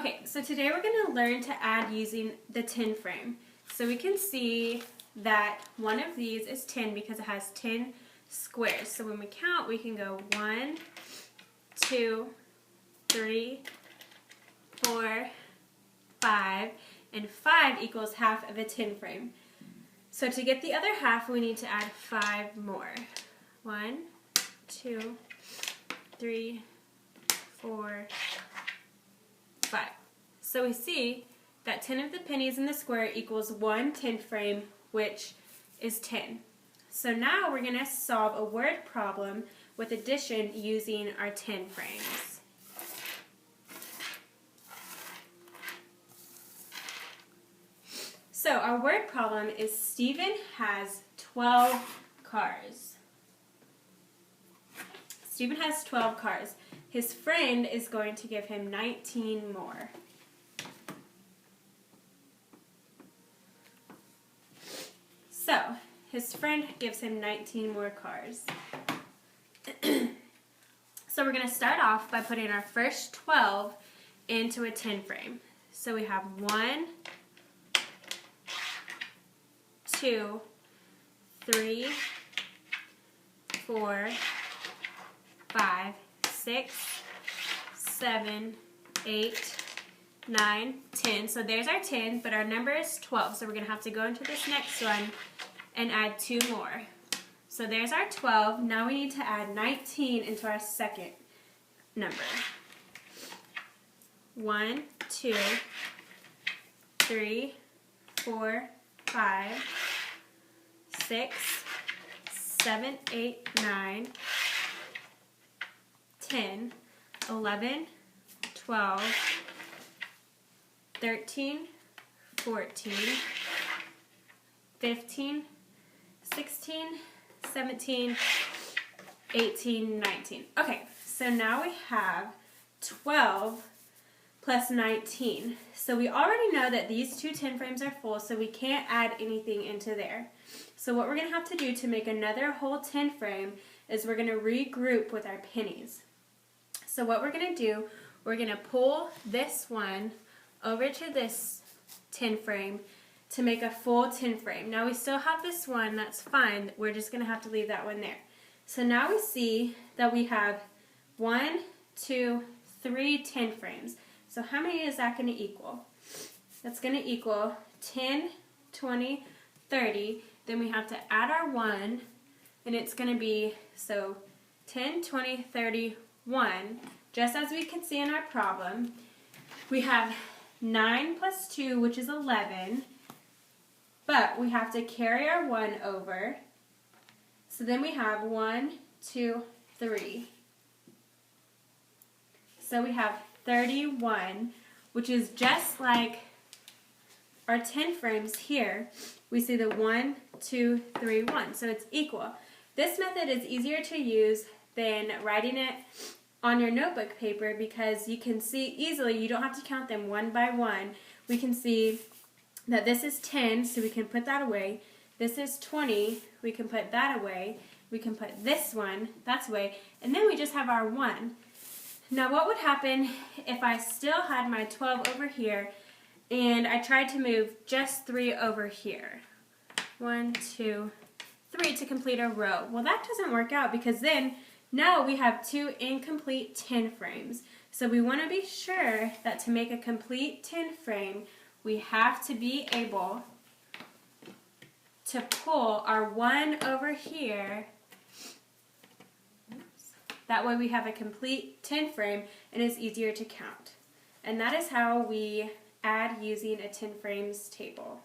Okay, so today we're going to learn to add using the 10 frame. So we can see that one of these is 10 because it has 10 squares. So when we count, we can go 1, 2, 3, 4, 5, and 5 equals half of a 10 frame. So to get the other half, we need to add 5 more. 1, 2, 3, 4, 5. So we see that 10 of the pennies in the square equals 1 10 frame, which is 10. So now we're going to solve a word problem with addition using our 10 frames. So our word problem is Stephen has 12 cars. Stephen has 12 cars. His friend is going to give him 19 more. So, his friend gives him 19 more cars. So we're going to start off by putting our first 12 into a 10 frame. So we have 1, 2, 3, 4, 5, 6, 7, 8, 9, 10. So there's our 10, but our number is 12. So we're going to have to go into this next one and add 2 more. So there's our 12. Now we need to add 19 into our second number. 1, 2, 3, 4, 5, 6, 7, 8, 9, 10, 11, 12, 13, 14, 15, 16, 17, 18, 19. Okay, so now we have 12 plus 19. So we already know that these two 10 frames are full, so we can't add anything into there. So what we're going to have to do to make another whole 10 frame is we're going to regroup with our pennies. So what we're going to do, we're going to pull this one over to this 10 frame to make a full 10 frame. Now we still have this one, that's fine. We're just going to have to leave that one there. So now we see that we have 1, 2, 3 10 frames. So how many is that going to equal? That's going to equal 10, 20, 30. Then we have to add our 1, and it's going to be, so 10, 20, 30, 1. Just as we can see in our problem, we have 9 plus 2, which is 11, but we have to carry our 1 over. So then we have 1, 2, 3. So we have 31, which is just like our 10 frames here. We see the 1, 2, 3, 1. So it's equal. This method is easier to use than writing it on your notebook paper because you can see easily, you don't have to count them one by one. We can see that this is 10, so we can put that away. This is 20, we can put that away. We can put this one, that's away. And then we just have our 1. Now what would happen if I still had my 12 over here and I tried to move just 3 over here? 1, 2, 3 to complete a row. Well, that doesn't work out because then now we have 2 incomplete 10 frames. So we want to be sure that to make a complete 10 frame, we have to be able to pull our 1 over here. That way we have a complete 10 frame and it's easier to count. And that is how we add using a 10 frames table.